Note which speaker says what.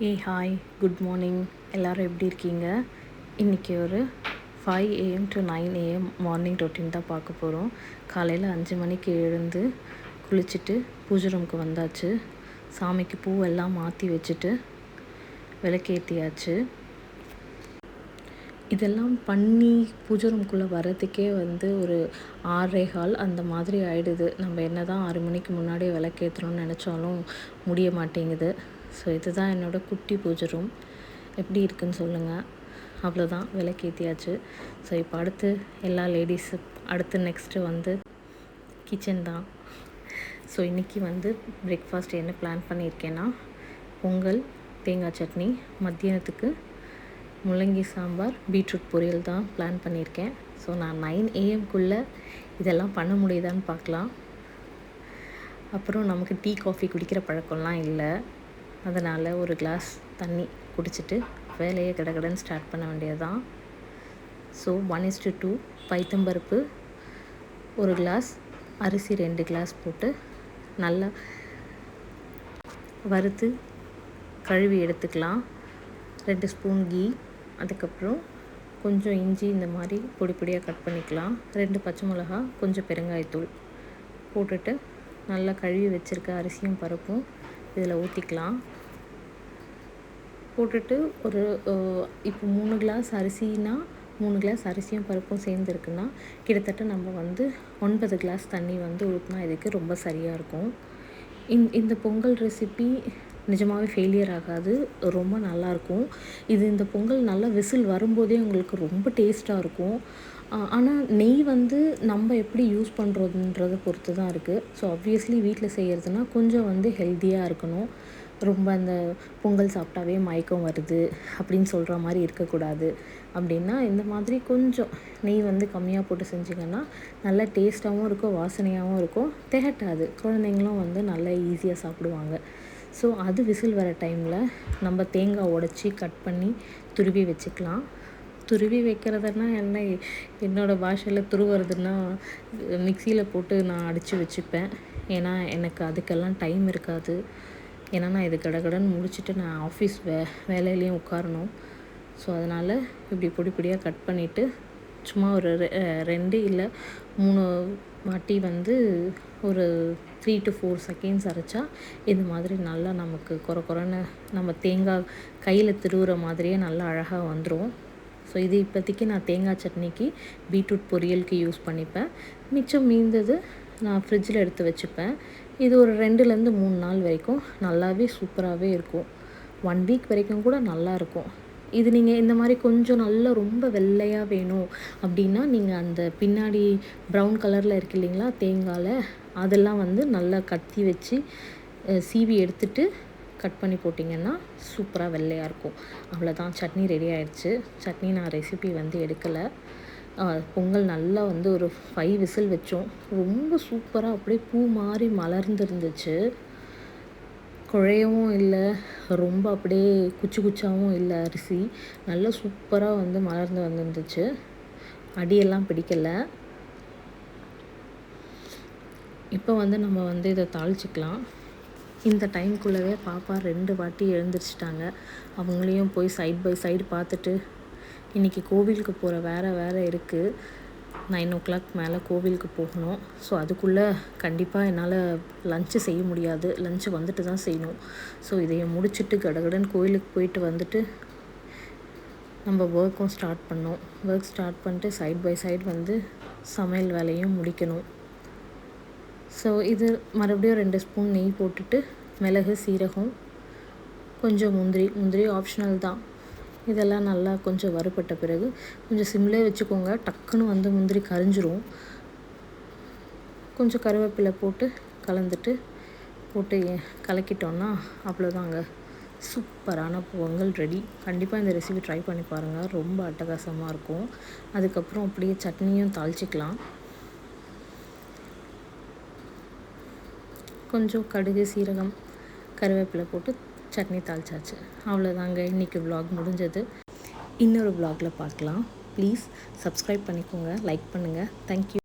Speaker 1: Hi good morning. எல்லோரும் எப்படி இருக்கீங்க? இன்றைக்கி ஒரு 5 AM to 9 AM morning routine தான் பார்க்க போகிறோம். காலையில் 5 மணிக்கு எழுந்து குளிச்சுட்டு பூஜை ரூமுக்கு வந்தாச்சு. சாமிக்கு பூவெல்லாம் மாற்றி வச்சுட்டு விளக்கேற்றியாச்சு. இதெல்லாம் பண்ணி பூஜை ரூம்குள்ளே வர்றதுக்கே ஒரு 6:15 அந்த மாதிரி ஆகிடுது. நம்ம என்ன தான் 6 மணிக்கு முன்னாடியே விளக்கேற்றணும்னு நினச்சாலும் முடிய மாட்டேங்குது. ஸோ இதுதான் என்னோடய குட்டி பூஜை ரூம். எப்படி இருக்குன்னு சொல்லுங்கள். அவ்வளோதான், விளக்கேற்றியாச்சு. ஸோ இப்போ அடுத்து எல்லா லேடிஸு அடுத்து நெக்ஸ்ட்டு கிச்சன் தான். ஸோ இன்றைக்கி பிரேக்ஃபாஸ்ட் என்ன பிளான் பண்ணியிருக்கேன்னா, பொங்கல், தேங்காய் சட்னி, மத்தியானத்துக்கு முள்ளங்கி சாம்பார், பீட்ரூட் பொரியல் தான் பிளான் பண்ணியிருக்கேன். ஸோ நான் 9 AMக்குள்ளே இதெல்லாம் பண்ண முடியுதான்னு பார்க்கலாம். அப்புறம் நமக்கு டீ காஃபி குடிக்கிற பழக்கம்லாம் இல்லை. அதனால் ஒரு கிளாஸ் தண்ணி குடிச்சிட்டு வேலையை கடகடன்னு ஸ்டார்ட் பண்ண வேண்டியது தான். ஸோ 1:2 பைத்தம்பருப்பு 1 கிளாஸ், அரிசி 2 கிளாஸ் போட்டு நல்லா வறுத்து கழுவி எடுத்துக்கலாம். 2 ஸ்பூன் கீ, அதுக்கப்புறம் கொஞ்சம் இஞ்சி இந்த மாதிரி பொடி பொடியாக கட் பண்ணிக்கலாம். 2 பச்சை மிளகா, கொஞ்சம் பெருங்காயத்தூள் போட்டுட்டு நல்லா கழுவி வச்சுருக்க அரிசியும் பருப்பும் இதில் ஊற்றிக்கலாம். போட்டுட்டு இப்போ 3 கிளாஸ் அரிசினா 3 கிளாஸ் அரிசியும் பருப்பும் சேர்ந்துருக்குன்னா கிட்டத்தட்ட நம்ம 9 கிளாஸ் தண்ணி ஊற்றினா இதுக்கு ரொம்ப சரியாக இருக்கும். இந்த பொங்கல் ரெசிபி நிஜமாகவே ஃபெயிலியர் ஆகாது, ரொம்ப நல்லாயிருக்கும். இந்த பொங்கல் நல்லா விசில் வரும்போதே உங்களுக்கு ரொம்ப டேஸ்ட்டாக இருக்கும். ஆனால் நெய் நம்ம எப்படி யூஸ் பண்ணுறதுன்றதை பொறுத்து தான் இருக்குது. ஸோ ஆப்வியஸ்லி வீட்டில் செய்கிறதுனா கொஞ்சம் ஹெல்த்தியாக இருக்கணும். ரொம்ப அந்த பொங்கல் சாப்பிட்டாவே மயக்கம் வருது அப்படின்னு சொல்கிற மாதிரி இருக்கக்கூடாது. அப்படின்னா இந்த மாதிரி கொஞ்சம் நெய் கம்மியாக போட்டு செஞ்சிங்கன்னா நல்லா டேஸ்ட்டாகவும் இருக்கும், வாசனையாகவும் இருக்கும், திகட்டாது. குழந்தைங்களும் நல்லா ஈஸியாக சாப்பிடுவாங்க. ஸோ அது விசில் வர டைமில் நம்ம தேங்காய் உடச்சி கட் பண்ணி துருவி வச்சுக்கலாம். துருவி வைக்கிறதுனா என்னோடய பாஷையில் துருவுறதுன்னா மிக்சியில் போட்டு நான் அடித்து வச்சுப்பேன். ஏன்னா எனக்கு அதுக்கெல்லாம் டைம் இருக்காது. ஏன்னா நான் இது கடகடன்னு முடிச்சுட்டு நான் ஆஃபீஸ் வேலையிலையும் உட்காரணும். ஸோ அதனால் இப்படி பொடி பொடியாக கட் பண்ணிவிட்டு சும்மா ஒரு 2 இல்லை 3 வாட்டி ஒரு 3 to 4 செகண்ட்ஸ் அரைச்சா இது மாதிரி நல்லா நமக்கு குறன்னு நம்ம தேங்காய் கையில் திருவுற மாதிரியே நல்லா அழகாக வந்துடும். ஸோ இது இப்போதைக்கு நான் தேங்காய் சட்னிக்கு, பீட்ரூட் பொரியலுக்கு யூஸ் பண்ணிப்பேன். மிச்சம் மீந்தது நான் ஃப்ரிட்ஜில் எடுத்து வச்சுப்பேன். இது ஒரு 2லேருந்து 3 நாள் வரைக்கும் நல்லாவே சூப்பராகவே இருக்கும். 1 வீக் வரைக்கும் கூட நல்லாயிருக்கும். இது நீங்கள் இந்த மாதிரி கொஞ்சம் நல்லா ரொம்ப வெள்ளையாக வேணும் அப்படின்னா நீங்கள் அந்த பின்னாடி ப்ரௌன் கலரில் இருக்கு இல்லைங்களா தேங்காயில், அதெல்லாம் நல்லா கத்தி வச்சு சீவி எடுத்துட்டு கட் பண்ணி போட்டிங்கன்னா சூப்பராக வெள்ளையாக இருக்கும். அவ்வளோதான், சட்னி ரெடி ஆகிடுச்சு. சட்னி நான் ரெசிபி எடுக்கலை. பொங்கல் நல்லா ஒரு 5 விசில் வச்சோம். ரொம்ப சூப்பராக அப்படியே பூ மாதிரி மலர்ந்துருந்துச்சு. குழையவும் இல்லை, ரொம்ப அப்படியே குச்சி குச்சாகவும் இல்லை. அரிசி நல்லா சூப்பராக மலர்ந்து வந்துருந்துச்சு. அடியெல்லாம் பிடிக்கலை. இப்போ நம்ம இதை தாளிச்சிக்கலாம். இந்த டைம்குள்ளவே பாப்பா 2 வாட்டி எழுந்திரிச்சிட்டாங்க. அவங்களையும் போய் சைட் பை சைடு பார்த்துட்டு இன்றைக்கி கோவிலுக்கு போகிற வேறு இருக்குது. 9 o'clock மேலே கோவிலுக்கு போகணும். ஸோ அதுக்குள்ளே கண்டிப்பாக என்னால் லஞ்சு செய்ய முடியாது. லஞ்சு வந்துட்டு தான் செய்யணும். ஸோ இதையை முடிச்சுட்டு கடகடன்னு கோவிலுக்கு போயிட்டு நம்ம ஒர்க்கும் ஸ்டார்ட் பண்ணோம். ஒர்க் ஸ்டார்ட் பண்ணிட்டு சைட் பை சைடு சமையல் வேலையும் முடிக்கணும். ஸோ இது மறுபடியும் 2 ஸ்பூன் நெய் போட்டுட்டு மிளகு, சீரகம், கொஞ்சம் முந்திரி ஆப்ஷனல் தான். இதெல்லாம் நல்லா கொஞ்சம் வறுபட்ட பிறகு கொஞ்சம் சிம்லே வச்சுக்கோங்க, டக்குன்னு முந்திரி கரிஞ்சிரும். கொஞ்சம் கருவேப்பிலை போட்டு கலந்துட்டு கலக்கிட்டோன்னா அவ்வளோதாங்க, சூப்பரான பொங்கல் ரெடி. கண்டிப்பாக இந்த ரெசிபி ட்ரை பண்ணி பாருங்கள், ரொம்ப அட்டகாசமாக இருக்கும். அதுக்கப்புறம் அப்படியே சட்னியும் தாளிச்சிக்கலாம். கொஞ்சம் கடுகு, சீரகம், கருவேப்பிலை போட்டு சட்னி தாளிச்சாச்சு. அவ்வளோதாங்க, இன்றைக்கி vlog முடிஞ்சது. இன்னொரு vlogல பார்க்கலாம். ப்ளீஸ் சப்ஸ்கிரைப் பண்ணிக்கோங்க, லைக் பண்ணுங்கள். தேங்க்யூ.